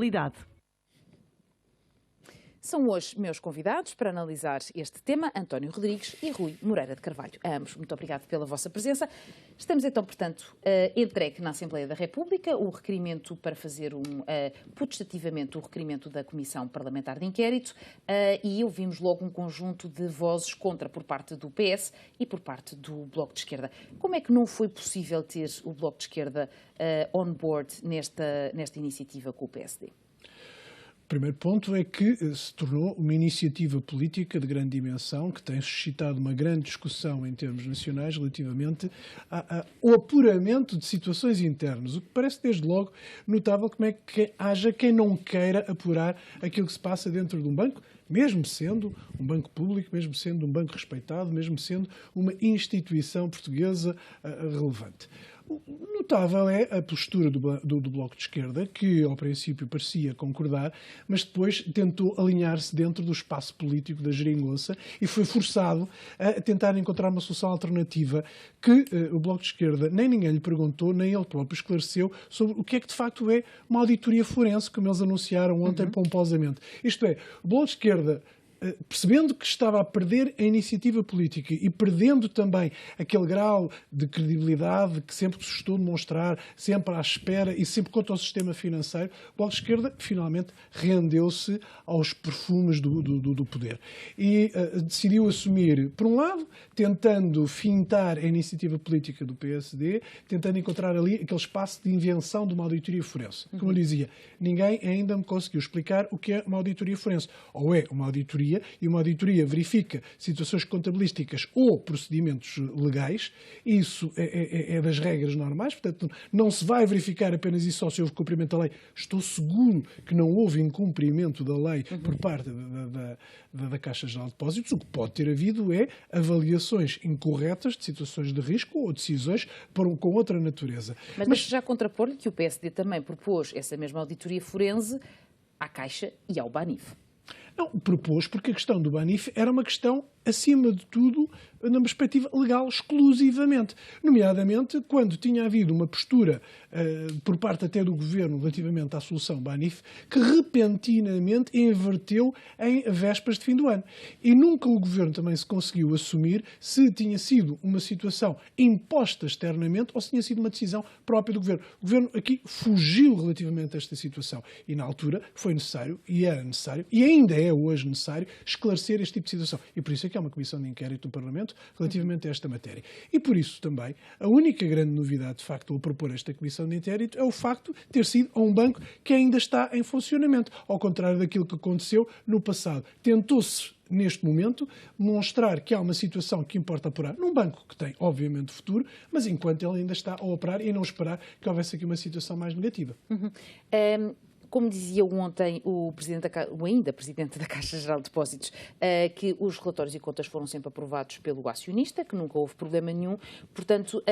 realidade. São hoje meus convidados para analisar este tema, António Rodrigues e Rui Moreira de Carvalho. A ambos, muito obrigado pela vossa presença. Estamos então, portanto, entregue na Assembleia da República o requerimento para fazer putestativamente o requerimento da Comissão Parlamentar de Inquérito e ouvimos logo um conjunto de vozes contra por parte do PS e por parte do Bloco de Esquerda. Como é que não foi possível ter o Bloco de Esquerda on board nesta iniciativa com o PSD? O primeiro ponto é que se tornou uma iniciativa política de grande dimensão que tem suscitado uma grande discussão em termos nacionais relativamente ao apuramento de situações internas, o que parece desde logo notável como é que haja quem não queira apurar aquilo que se passa dentro de um banco, mesmo sendo um banco público, mesmo sendo um banco respeitado, mesmo sendo uma instituição portuguesa relevante. Notável é a postura do Bloco de Esquerda, que ao princípio parecia concordar, mas depois tentou alinhar-se dentro do espaço político da geringonça e foi forçado a tentar encontrar uma solução alternativa que o Bloco de Esquerda nem ninguém lhe perguntou, nem ele próprio esclareceu sobre o que é que de facto é uma auditoria forense, como eles anunciaram ontem pomposamente. Isto é, o Bloco de Esquerda, percebendo que estava a perder a iniciativa política e perdendo também aquele grau de credibilidade que sempre gostou de mostrar, sempre à espera e sempre contra o sistema financeiro, o Bloco de Esquerda finalmente rendeu-se aos perfumes do poder. E decidiu assumir, por um lado, tentando fintar a iniciativa política do PSD, tentando encontrar ali aquele espaço de invenção de uma auditoria forense. Como eu dizia, ninguém ainda me conseguiu explicar o que é uma auditoria forense. Ou é uma auditoria, e uma auditoria verifica situações contabilísticas ou procedimentos legais, isso é das regras normais, portanto não se vai verificar apenas e só se houve cumprimento da lei. Estou seguro que não houve incumprimento da lei por parte da Caixa Geral de Depósitos. O que pode ter havido é avaliações incorretas de situações de risco ou decisões com outra natureza. Mas já contrapor-lhe que o PSD também propôs essa mesma auditoria forense à Caixa e ao BANIF. Não, propôs porque a questão do BANIF era uma questão, acima de tudo, na perspectiva legal exclusivamente. Nomeadamente, quando tinha havido uma postura por parte até do Governo relativamente à solução BANIF, que repentinamente inverteu em vésperas de fim do ano. E nunca o Governo também se conseguiu assumir se tinha sido uma situação imposta externamente ou se tinha sido uma decisão própria do Governo. O Governo aqui fugiu relativamente a esta situação. E na altura foi necessário, e era necessário, e ainda é hoje necessário, esclarecer este tipo de situação. E por isso é que há uma comissão de inquérito do Parlamento relativamente a esta matéria. E por isso também, a única grande novidade, de facto, ao propor esta comissão de inquérito é o facto de ter sido a um banco que ainda está em funcionamento, ao contrário daquilo que aconteceu no passado. Tentou-se, neste momento, mostrar que há uma situação que importa apurar num banco que tem, obviamente, futuro, mas enquanto ele ainda está a operar e não esperar que houvesse aqui uma situação mais negativa. Como dizia ontem o ainda Presidente da Caixa Geral de Depósitos, que os relatórios e contas foram sempre aprovados pelo acionista, que nunca houve problema nenhum, portanto,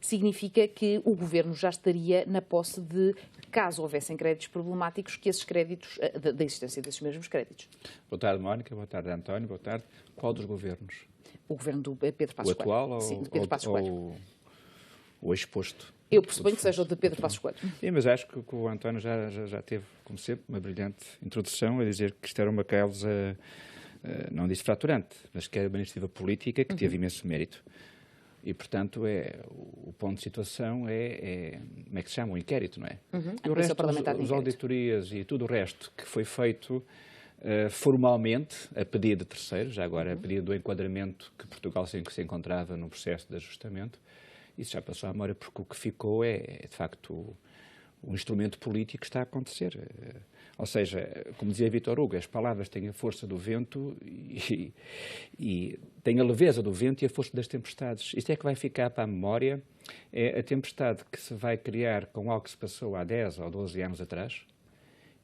significa que o Governo já estaria na posse de, caso houvessem créditos problemáticos, que esses créditos, da existência desses mesmos créditos. Boa tarde, Mónica. Boa tarde, António. Boa tarde. Qual dos governos? O Governo do Pedro Passos Coelho. O atual Sim, de Pedro Passos Coelho. ou exposto? Eu pressuponho que seja o de Pedro Passos Coelho. Sim, mas acho que o António já teve, como sempre, uma brilhante introdução a dizer que isto era uma causa, não disse fraturante, mas que era uma iniciativa política que teve imenso mérito. E, portanto, o ponto de situação como é que se chama? O inquérito, não é? E o resto, as auditorias e tudo o resto que foi feito formalmente, a pedido de terceiros, já agora a pedido do enquadramento que Portugal se encontrava no processo de ajustamento, isso já passou à memória, porque o que ficou de facto, o instrumento político que está a acontecer. Ou seja, como dizia Vítor Hugo, as palavras têm a força do vento e têm a leveza do vento e a força das tempestades. Isto é que vai ficar para a memória, é a tempestade que se vai criar com algo que se passou há 10 ou 12 anos atrás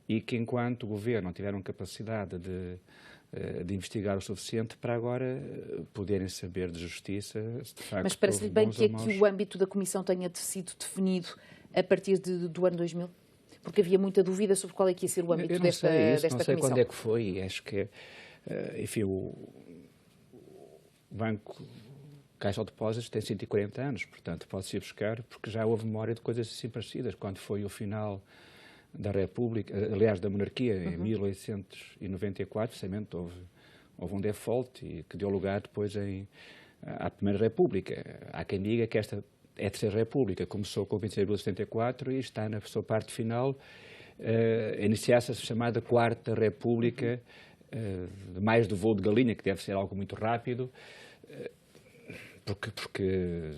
e que, enquanto o Governo não tiveram capacidade de investigar o suficiente para agora poderem saber de justiça se de facto. Mas parece-lhe bem que aqui o âmbito da Comissão tenha sido definido a partir do ano 2000? Porque havia muita dúvida sobre qual é que ia ser o âmbito desta Comissão. Não sei quando é que foi, acho que, enfim, o Banco Caixa de Depósitos tem 140 anos, portanto pode-se ir buscar, porque já houve memória de coisas assim parecidas, quando foi o final da República, aliás, da monarquia, em 1894, precisamente houve um default e que deu lugar depois à Primeira República. Há quem diga que esta é a Terceira República, começou com o 26 de abril de 74 e está na sua parte final a iniciar-se a chamada Quarta República, mais do voo de galinha, que deve ser algo muito rápido, porque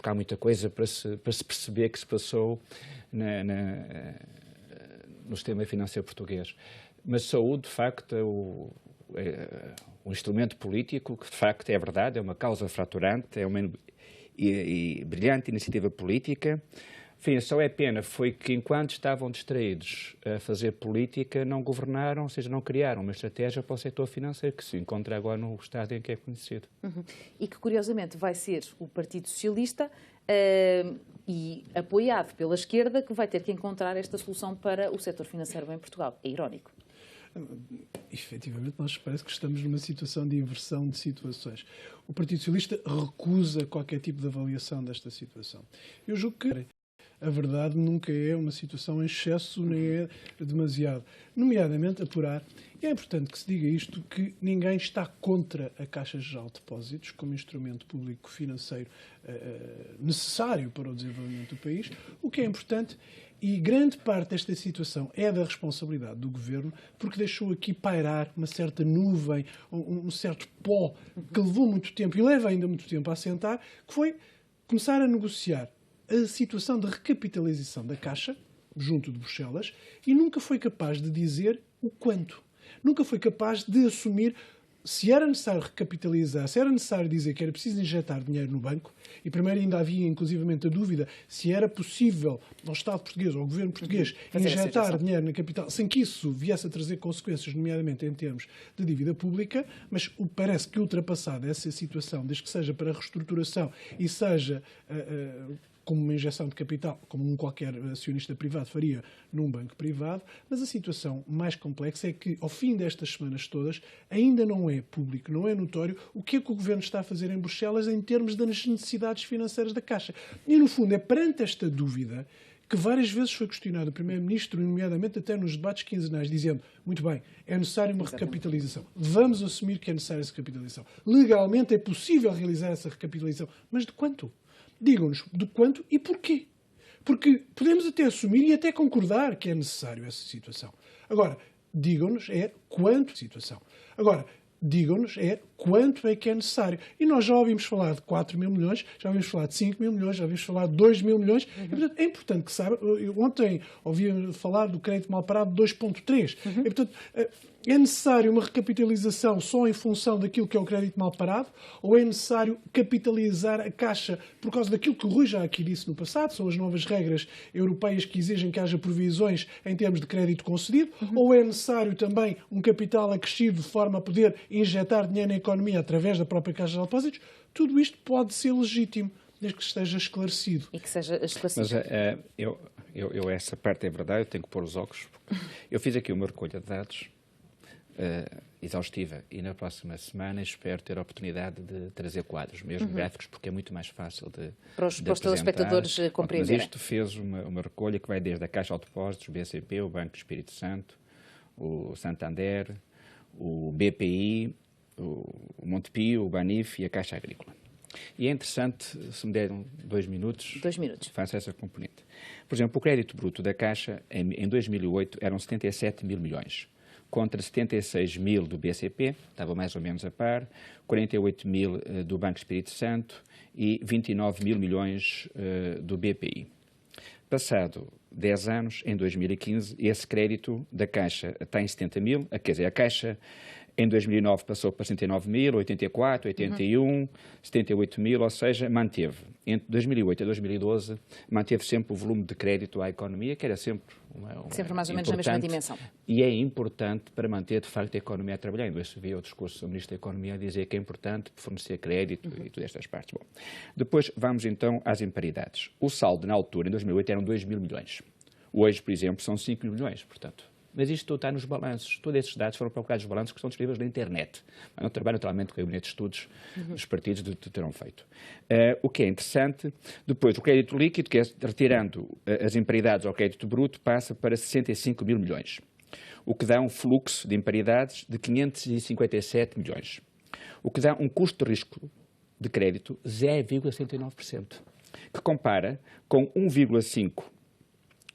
há muita coisa para se perceber que se passou no sistema financeiro português. Mas saúde, de facto, um instrumento político que, de facto, é verdade, é uma causa fraturante, é uma brilhante iniciativa política. Enfim, só é pena foi que, enquanto estavam distraídos a fazer política, não governaram, ou seja, não criaram uma estratégia para o setor financeiro, que se encontra agora no estado em que é conhecido. E que, curiosamente, vai ser o Partido Socialista e apoiado pela esquerda que vai ter que encontrar esta solução para o setor financeiro em Portugal. É irónico. Efetivamente, nós parece que estamos numa situação de inversão de situações. O Partido Socialista recusa qualquer tipo de avaliação desta situação. Eu julgo que a verdade nunca é uma situação em excesso, nem é demasiado. Nomeadamente, apurar. E é importante que se diga isto, que ninguém está contra a Caixa Geral de Depósitos como instrumento público financeiro necessário para o desenvolvimento do país. O que é importante, e grande parte desta situação é da responsabilidade do Governo, porque deixou aqui pairar uma certa nuvem, um certo pó, que levou muito tempo e leva ainda muito tempo a assentar, que foi começar a negociar a situação de recapitalização da Caixa, junto de Bruxelas, e nunca foi capaz de dizer o quanto. Nunca foi capaz de assumir se era necessário recapitalizar, se era necessário dizer que era preciso injetar dinheiro no banco, e primeiro ainda havia inclusivamente a dúvida se era possível ao Estado português, ao Governo português, injetar dinheiro na capital, sem que isso viesse a trazer consequências, nomeadamente em termos de dívida pública, mas parece que ultrapassada essa situação, desde que seja para reestruturação e seja como uma injeção de capital, como qualquer acionista privado faria num banco privado, mas a situação mais complexa é que, ao fim destas semanas todas, ainda não é público, não é notório o que é que o Governo está a fazer em Bruxelas em termos das necessidades financeiras da Caixa. E, no fundo, é perante esta dúvida que várias vezes foi questionado o Primeiro-Ministro, nomeadamente até nos debates quinzenais, dizendo, muito bem, é necessário uma recapitalização. Vamos assumir que é necessária essa recapitalização. Legalmente é possível realizar essa recapitalização. Mas de quanto? Digam-nos de quanto e porquê. Porque podemos até assumir e até concordar que é necessário essa situação. Agora, digam-nos quanto situação. Agora, digam-nos quanto é que é necessário. E nós já ouvimos falar de 4 mil milhões, já ouvimos falar de 5 mil milhões, já ouvimos falar de 2 mil milhões. E, portanto, é importante que saiba. Ontem ouvi falar do crédito mal parado de 2,3. E, portanto, é necessário uma recapitalização só em função daquilo que é o crédito mal parado? Ou é necessário capitalizar a Caixa por causa daquilo que o Rui já aqui disse no passado, são as novas regras europeias que exigem que haja provisões em termos de crédito concedido? Ou é necessário também um capital acrescido de forma a poder injetar dinheiro na economia através da própria Caixa de Depósitos? Tudo isto pode ser legítimo, desde que esteja esclarecido. E que seja esclarecido. Mas essa parte é verdade, eu tenho que pôr os óculos. Eu fiz aqui uma recolha de dados exaustiva e na próxima semana espero ter a oportunidade de trazer quadros, mesmo gráficos, porque é muito mais fácil de para os telespectadores compreenderem. Mas isto fez uma recolha que vai desde a Caixa de Depósitos, o BCP, o Banco do Espírito Santo, o Santander, o BPI, o Montepio, o Banif e a Caixa Agrícola. E é interessante, se me deram 2 minutos, faço essa componente. Por exemplo, o crédito bruto da Caixa em 2008 eram 77 mil milhões. Contra 76 mil do BCP, estava mais ou menos a par, 48 mil do Banco Espírito Santo e 29 mil milhões do BPI. Passado 10 anos, em 2015, esse crédito da Caixa está em 70 mil, quer dizer, a Caixa em 2009 passou para 69 mil, 84, 81, 78 mil, ou seja, manteve. Entre 2008 e 2012, manteve sempre o volume de crédito à economia, que era sempre sempre mais ou menos na mesma dimensão. E é importante para manter, de facto, a economia a trabalhar. Ainda hoje vi o discurso do Ministro da Economia a dizer que é importante fornecer crédito e todas estas partes. Bom, depois vamos então às imparidades. O saldo na altura, em 2008, eram 2 mil milhões. Hoje, por exemplo, são 5 mil milhões. Portanto, Mas isto tudo está nos balanços. Todos esses dados foram procurados nos balanços que estão disponíveis na internet. É um trabalho, naturalmente, que o Gabinete de Estudos dos partidos terão feito. O que é interessante, depois, o crédito líquido, que é retirando as imparidades ao crédito bruto, passa para 65 mil milhões, o que dá um fluxo de imparidades de 557 milhões, o que dá um custo de risco de crédito 0,69%, que compara com 1,5%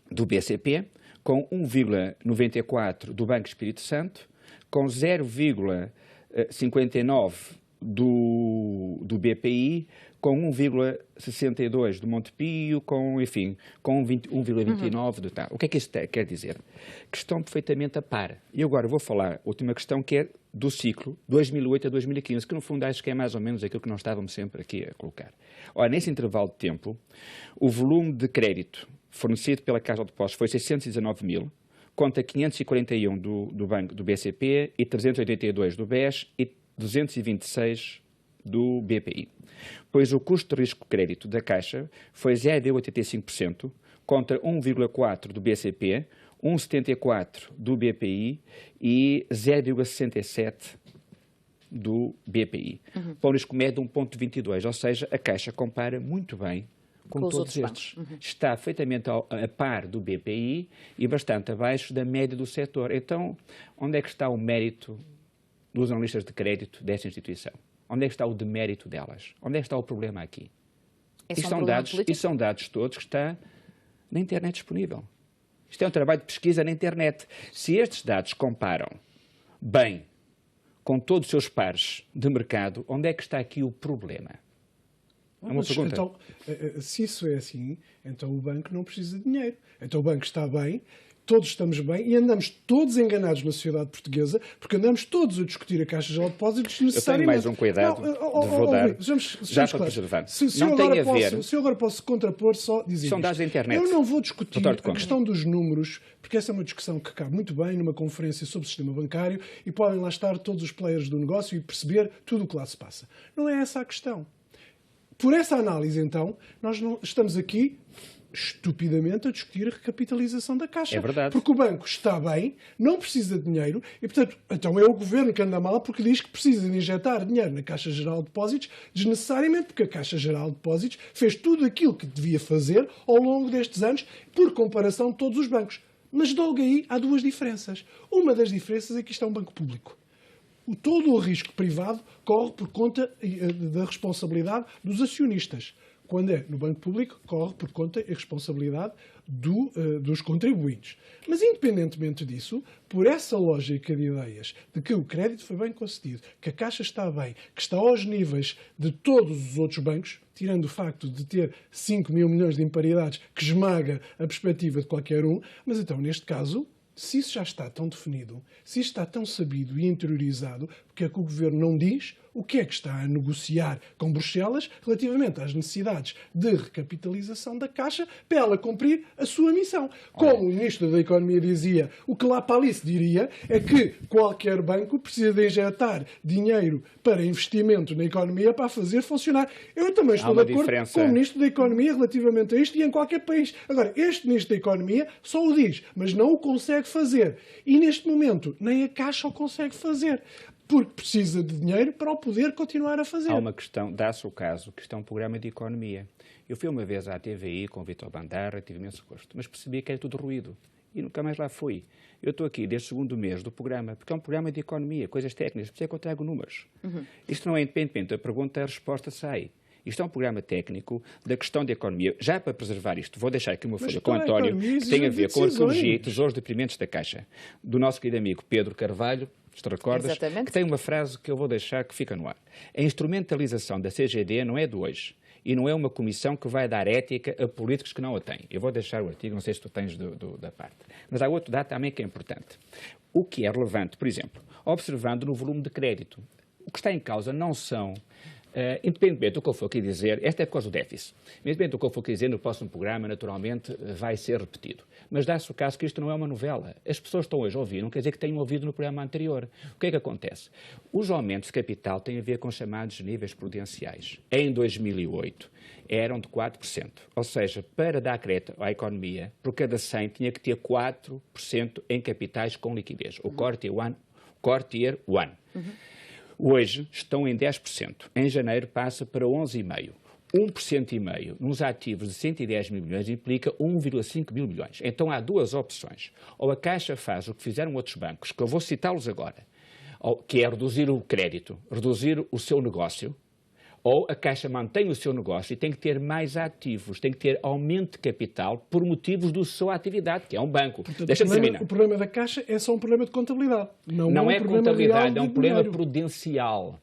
do BCP, com 1,94% do Banco Espírito Santo, com 0,59% do BPI, com 1,62% do Montepio, com 1,29% do tal. O que é que isto quer dizer? Que estão perfeitamente a par. E agora vou falar a última questão, que é do ciclo 2008 a 2015, que no fundo acho que é mais ou menos aquilo que nós estávamos sempre aqui a colocar. Ora, nesse intervalo de tempo, o volume de crédito fornecido pela Caixa de Depósitos foi 619 mil, conta 541 do Banco do BCP e 382 do BES e 226 do BPI. Pois o custo de risco de crédito da Caixa foi 0,85%, contra 1,4% do BCP, 1,74% do BPI e 0,67% do BPI. Para um risco médio de 1,22%, ou seja, a Caixa compara muito bem com todos estes. Está perfeitamente a par do BPI e bastante abaixo da média do setor. Então, onde é que está o mérito dos analistas de crédito desta instituição? Onde é que está o demérito delas? Onde é que está o problema aqui? Isto são dados todos que estão na internet disponível. Isto é um trabalho de pesquisa na internet. Se estes dados comparam bem com todos os seus pares de mercado, onde é que está aqui o problema? É uma pergunta. Então, se isso é assim, então o banco não precisa de dinheiro. Então o banco está bem, todos estamos bem e andamos todos enganados na sociedade portuguesa, porque andamos todos a discutir a Caixa Geral de Depósitos necessariamente. Eu tenho mais um cuidado de rodar, já para preservar. Não tem a ver... Se eu agora posso contrapor, só dizer São dados da internet. Eu não vou discutir a questão dos números, porque essa é uma discussão que cabe muito bem numa conferência sobre o sistema bancário e podem lá estar todos os players do negócio e perceber tudo o que lá se passa. Não é essa a questão. Por essa análise, então, nós não estamos aqui estupidamente a discutir a recapitalização da Caixa. É verdade. Porque o banco está bem, não precisa de dinheiro e, portanto, então é o governo que anda mal porque diz que precisa de injetar dinheiro na Caixa Geral de Depósitos desnecessariamente porque a Caixa Geral de Depósitos fez tudo aquilo que devia fazer ao longo destes anos por comparação de todos os bancos. Mas logo aí há duas diferenças. Uma das diferenças é que isto é um banco público. Todo o risco privado corre por conta da responsabilidade dos acionistas. Quando é no banco público, corre por conta e responsabilidade dos contribuintes. Mas, independentemente disso, por essa lógica de ideias de que o crédito foi bem concedido, que a Caixa está bem, que está aos níveis de todos os outros bancos, tirando o facto de ter 5 mil milhões de imparidades, que esmaga a perspectiva de qualquer um, mas então, neste caso, se isso já está tão definido, se isso está tão sabido e interiorizado, porque é que o Governo não diz o que é que está a negociar com Bruxelas relativamente às necessidades de recapitalização da Caixa para ela cumprir a sua missão? Como o Ministro da Economia dizia, o que lá Palice diria é que qualquer banco precisa de injetar dinheiro para investimento na economia para a fazer funcionar. Eu também estou de acordo com o Ministro da Economia relativamente a isto e em qualquer país. Agora, este Ministro da Economia só o diz, mas não o consegue fazer. E neste momento, nem a Caixa o consegue fazer. Porque precisa de dinheiro para o poder continuar a fazer. Há uma questão, dá-se o caso, que isto é um programa de economia. Eu fui uma vez à TVI com o Vítor Bandarra, tive imenso gosto, mas percebi que era tudo ruído e nunca mais lá fui. Eu estou aqui desde o segundo mês do programa, porque é um programa de economia, coisas técnicas, por isso é que eu trago números. Isto não é independente da pergunta, a resposta sai. Isto é um programa técnico da questão da economia. Já para preservar isto, vou deixar aqui uma folha com o António, que tem a ver com a ecologia e tesouros deprimentes da Caixa, do nosso querido amigo Pedro Carvalho, se te recordas, exatamente, que tem uma frase que eu vou deixar que fica no ar. A instrumentalização da CGD não é de hoje e não é uma comissão que vai dar ética a políticos que não a têm. Eu vou deixar o artigo, não sei se tu tens da parte. Mas há outro dado também que é importante. O que é relevante, por exemplo, observando no volume de crédito. O que está em causa não são Independentemente do que eu for aqui dizer, esta é por causa do déficit, independentemente do que eu for aqui dizer no próximo programa, naturalmente vai ser repetido. Mas dá-se o caso que isto não é uma novela. As pessoas estão hoje a ouvir, não quer dizer que tenham ouvido no programa anterior. O que é que acontece? Os aumentos de capital têm a ver com chamados níveis prudenciais. Em 2008 eram de 4%. Ou seja, para dar crédito à economia, por cada 100 tinha que ter 4% em capitais com liquidez. O Core Tier 1. Hoje estão em 10%. Em janeiro passa para 11,5%. 1,5% nos ativos de 110 mil milhões implica 1,5 mil milhões. Então há duas opções. Ou a Caixa faz o que fizeram outros bancos, que eu vou citá-los agora, que é reduzir o crédito, reduzir o seu negócio, ou a Caixa mantém o seu negócio e tem que ter mais ativos, tem que ter aumento de capital por motivos da sua atividade, que é um banco. Deixa-me terminar. O problema da Caixa é só um problema de contabilidade. Não é contabilidade, é um problema prudencial.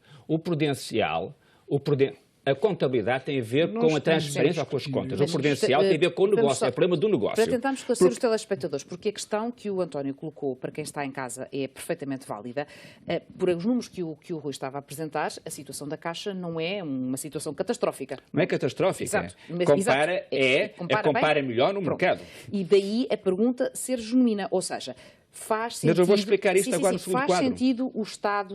A contabilidade tem a ver com a transparência ou com as contas. O prudencial tem a ver com o negócio, é o problema do negócio. Para tentarmos esclarecer os telespectadores, porque a questão que o António colocou para quem está em casa é perfeitamente válida. Por os números que o Rui estava a apresentar, a situação da Caixa não é uma situação catastrófica. Não é catastrófica. Exato. Compara melhor no mercado. E daí a pergunta ser genuína, ou seja, faz sentido... Mas eu vou explicar isto agora no segundo quadro. Faz sentido o Estado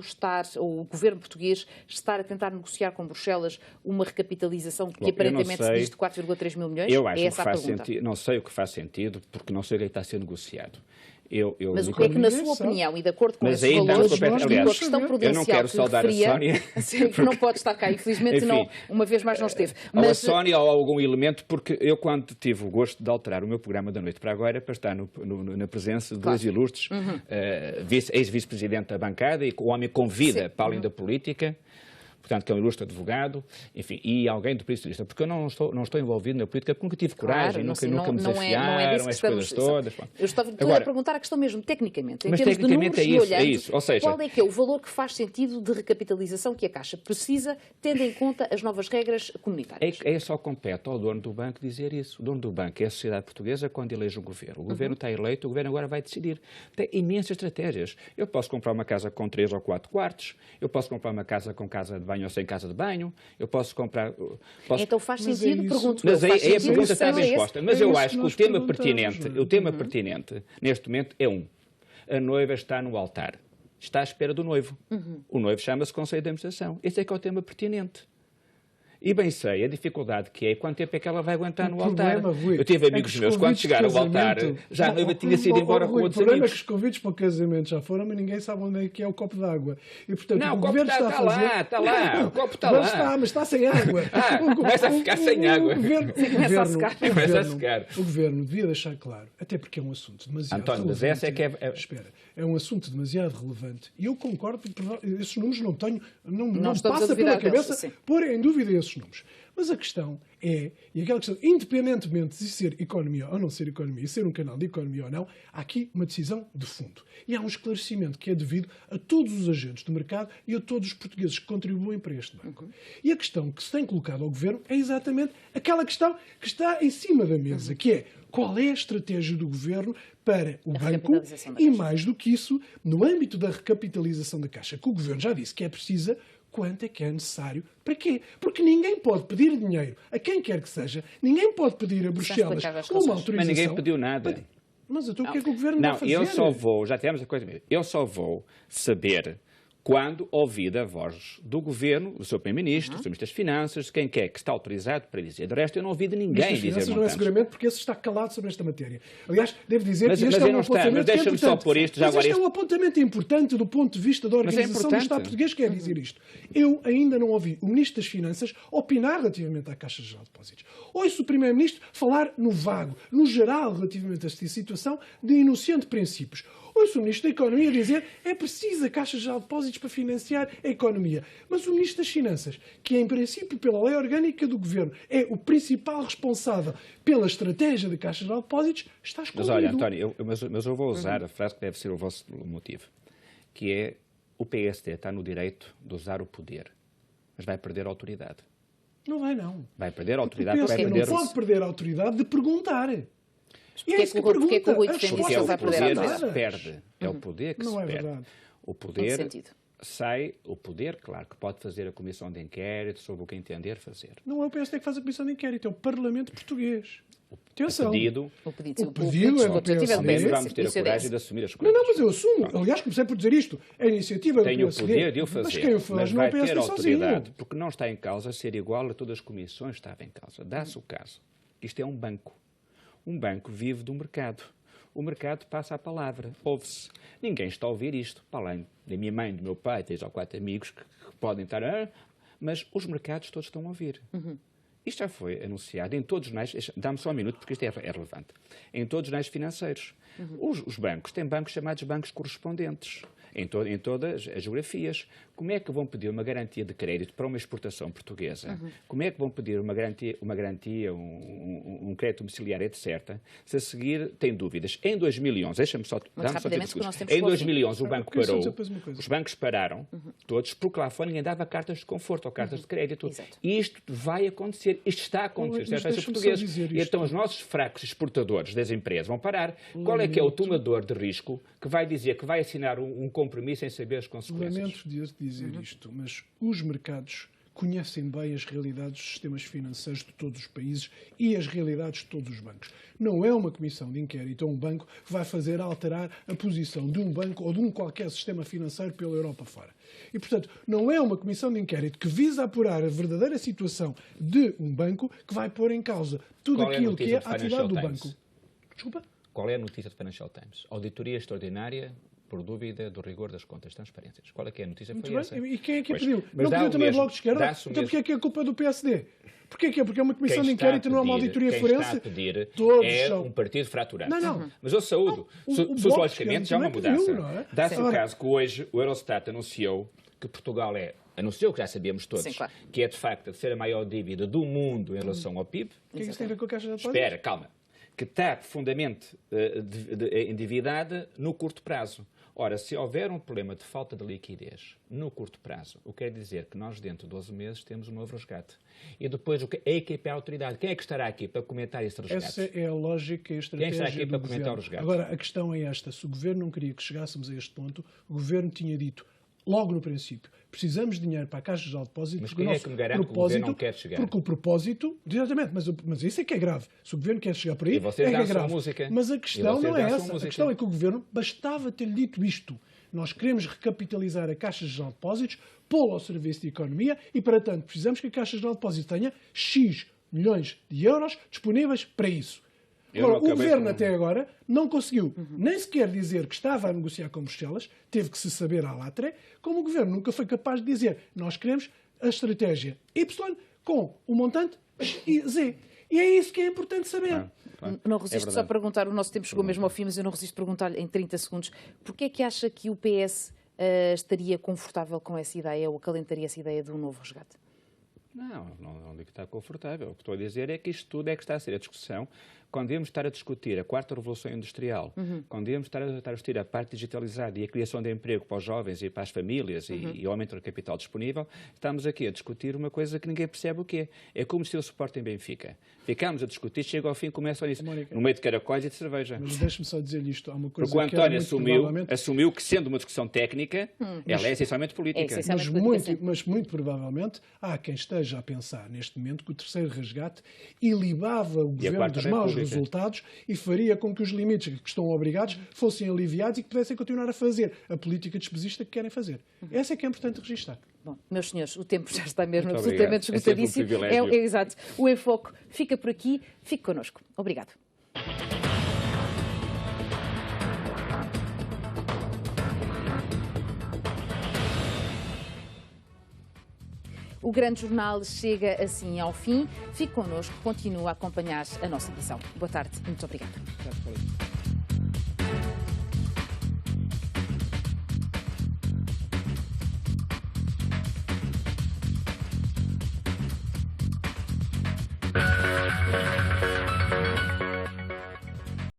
ou o governo português estar a tentar negociar com Bruxelas uma recapitalização que aparentemente se diz de 4,3 mil milhões? Eu acho que faz sentido. Não sei o que faz sentido, porque não sei o que está a ser negociado. Mas o que é que, na sua opinião, e de acordo com esses valores, a questão prudencial que referia, que não pode estar cá, infelizmente, enfim, não, uma vez mais não esteve. Ou a Sónia ou algum elemento, porque eu, quando tive o gosto de alterar o meu programa da noite para agora, para estar na presença de dois ilustres, ex-vice-presidente da bancada, e o homem com vida para além da política, portanto, que é um ilustre advogado, enfim, e alguém do Partido Socialista, porque eu não estou envolvido na política, porque nunca tive coragem, nunca me desafiaram, as coisas todas. Eu estava a perguntar a questão mesmo, tecnicamente, em termos de números, é isso. Ou seja, qual é que é o valor que faz sentido de recapitalização que a Caixa precisa, tendo em conta as novas regras comunitárias? É só compete ao dono do banco dizer isso. O dono do banco é a sociedade portuguesa quando elege o governo. O governo está eleito, o governo agora vai decidir. Tem imensas estratégias. Eu posso comprar uma casa com 3 ou 4 quartos, eu posso comprar uma casa com casa de banho ou sem casa de banho, eu posso comprar... Então faz sentido, pergunto. Mas aí a pergunta está bem posta. Mas eu acho que o tema pertinente neste momento é a noiva está no altar, está à espera do noivo. O noivo chama-se Conselho de Administração. Esse é que é o tema pertinente. E bem sei a dificuldade que é, quanto tempo é que ela vai aguentar no altar. Eu tive amigos meus, quando chegaram ao altar, já a noiva tinha sido embora com outros amigos. O problema é que os convites para o casamento já foram, mas ninguém sabe onde é que é o copo de água. E, portanto, não, o governo está a fazer... Está lá, o copo está lá. Mas está sem água. Começa a ficar sem água. Começa a secar. O governo devia deixar claro, até porque é um assunto demasiado relevante. Mas essa é que é... Espera, é um assunto demasiado relevante. E eu concordo, esses números não passa pela cabeça pôr em dúvida esses números. Mas a questão é, e aquela questão, independentemente de ser economia ou não ser economia, e ser um canal de economia ou não, há aqui uma decisão de fundo. E há um esclarecimento que é devido a todos os agentes do mercado e a todos os portugueses que contribuem para este banco. E a questão que se tem colocado ao Governo é exatamente aquela questão que está em cima da mesa, que é qual é a estratégia do Governo para o banco e, mais do que isso, no âmbito da recapitalização da Caixa, que o Governo já disse que é precisa, quanto é que é necessário? Para quê? Porque ninguém pode pedir dinheiro a quem quer que seja, ninguém pode pedir a Bruxelas uma autorização. Mas ninguém pediu nada. Mas então o que é que o Governo vai fazer? Já tivemos a coisa mesmo, eu só vou saber quando ouvir a voz do Governo, do Sr. Primeiro-Ministro, do Sr. Ministro das Finanças, de quem quer que está autorizado para dizer. De resto, eu não ouvi de ninguém dizer montantes. Não é seguramente porque esse está calado sobre esta matéria. Aliás, devo dizer que este é um apontamento que é importante. Só por isto, já este é um apontamento importante do ponto de vista da organização do Estado português, que quer dizer isto. Eu ainda não ouvi o Ministro das Finanças opinar relativamente à Caixa Geral de Depósitos. Ouço o Primeiro-Ministro falar no vago, no geral, relativamente a esta situação de enunciante de princípios. Ouço o Ministro da Economia dizer que é preciso a Caixa Geral de Depósitos para financiar a economia. Mas o Ministro das Finanças, que em princípio pela lei orgânica do Governo é o principal responsável pela estratégia da Caixa Geral de Depósitos, está escondido. Mas olha, António, eu vou usar a frase que deve ser o vosso motivo, que é o PSD está no direito de usar o poder, mas vai perder a autoridade. Não vai, não. Vai perder a autoridade. O PSD não pode perder a autoridade de perguntar. Porque é que o Rui defende isso, vai perder a autoridade? É o poder que se perde. Não é verdade. O poder sai o poder, claro, que pode fazer a comissão de inquérito sobre o que entender fazer. Não é o PSD que faz a comissão de inquérito, é o Parlamento português. Atenção. O pedido é do PSD. Vamos ter a coragem de assumir as coisas. Não, mas eu assumo. Aliás, comecei por dizer isto. A iniciativa do PSD. Tenho o poder de o fazer, mas quem o faz não é o vai ter PSD autoridade, sozinho. porque não está em causa ser igual a todas as comissões, estava em causa. Dá-se o caso. Isto é um banco. Um banco vive do mercado. O mercado passa a palavra, ouve-se. Ninguém está a ouvir isto, para além da minha mãe, do meu pai, 3 ou 4 amigos que podem estar... mas os mercados todos estão a ouvir. Isto já foi anunciado em todos os jornais, dá-me só um minuto porque isto é relevante, em todos os jornais financeiros. Os bancos têm bancos chamados bancos correspondentes, em todas as geografias. Como é que vão pedir uma garantia de crédito para uma exportação portuguesa? Como é que vão pedir uma garantia, um crédito domiciliário, etc., se a seguir têm dúvidas? Em 2011, deixa-me só... Em 2011 o banco parou, os bancos pararam, todos, porque lá fora ninguém dava cartas de conforto ou cartas de crédito. E isto vai acontecer, isto está a acontecer. E então os nossos fracos exportadores das empresas vão parar. Qual é que é o tomador de risco que vai dizer que vai assinar um compromisso sem saber as consequências? Lamento dizer isto, mas os mercados conhecem bem as realidades dos sistemas financeiros de todos os países e as realidades de todos os bancos. Não é uma comissão de inquérito ou um banco que vai fazer alterar a posição de um banco ou de um qualquer sistema financeiro pela Europa fora. E, portanto, não é uma comissão de inquérito que visa apurar a verdadeira situação de um banco que vai pôr em causa tudo aquilo que é a atividade do banco. Desculpa? Qual é a notícia do Financial Times? Auditoria extraordinária por dúvida do rigor das contas transparências. Qual é que é a notícia? Muito foi bem. essa? E quem é que a pediu? Não pediu também o Bloco de Esquerda? Então porquê é que é a culpa do PSD? Porquê que é? Porque é uma comissão de inquérito e não é uma auditoria forense? Quem está a pedir é um partido fraturante. Não. Mas eu saúdo. Sociologicamente já é uma mudança. Dá-se o caso que hoje o Eurostat anunciou que Portugal anunciou, que já sabíamos todos, que é de facto a terceira maior dívida do mundo em relação ao PIB. O que é que isso tem a ver com a Caixa de Depósitos? Espera, calma. Que está profundamente endividada no curto prazo. Ora, se houver um problema de falta de liquidez no curto prazo, o que quer dizer que nós, dentro de 12 meses, temos um novo resgate. E depois, a equipe é a autoridade. Quem é que estará aqui para comentar esse resgate? Essa é a lógica e a estratégia. Quem está aqui para comentar o resgate? Agora, a questão é esta. Se o Governo não queria que chegássemos a este ponto, o Governo tinha dito, logo no princípio, precisamos de dinheiro para a Caixa de Depósitos. Mas quem é que me garante que o Governo não quer chegar? Porque o propósito, exatamente, mas isso é que é grave. Se o Governo quer chegar por aí, é que é grave. Música. Mas a questão não é essa. A questão é que o Governo bastava ter-lhe dito isto. Nós queremos recapitalizar a Caixa de Depósitos, pô-la ao serviço de economia e, para tanto, precisamos que a Caixa de Depósitos tenha X milhões de euros disponíveis para isso. Agora, o Governo até agora não conseguiu nem sequer dizer que estava a negociar com Bruxelas, teve que se saber à latre, como o Governo nunca foi capaz de dizer nós queremos a estratégia Y com o montante X e Z. E é isso que é importante saber. Não resisto só a perguntar, o nosso tempo chegou mesmo ao fim, mas eu não resisto a perguntar-lhe em 30 segundos, porquê é que acha que o PS estaria confortável com essa ideia ou acalentaria essa ideia de um novo resgate? Não digo que está confortável. O que estou a dizer é que isto tudo é que está a ser a discussão. Quando devemos estar a discutir a quarta revolução industrial, quando devemos estar a discutir a parte digitalizada e a criação de emprego para os jovens e para as famílias e o aumento do capital disponível, estamos aqui a discutir uma coisa que ninguém percebe o que é. É como se o Sporting Benfica. Ficámos a discutir, chega ao fim, começa a nisso, no meio de caracóis e de cerveja. Mas deixe-me só dizer-lhe isto. Há uma coisa porque o António assumiu que, sendo uma discussão técnica, ela é essencialmente política. Mas muito provavelmente há quem esteja a pensar neste momento que o terceiro resgate ilibava o governo dos maus resultados e faria com que os limites que estão obrigados fossem aliviados e que pudessem continuar a fazer a política despesista que querem fazer. Essa é que é importante registrar. Bom, meus senhores, o tempo já está mesmo muito absolutamente esgotadíssimo. Exato. O Enfoque fica por aqui. Fique connosco. Obrigado. O Grande Jornal chega assim ao fim. Fique connosco, continua a acompanhar a nossa edição. Boa tarde e muito obrigada.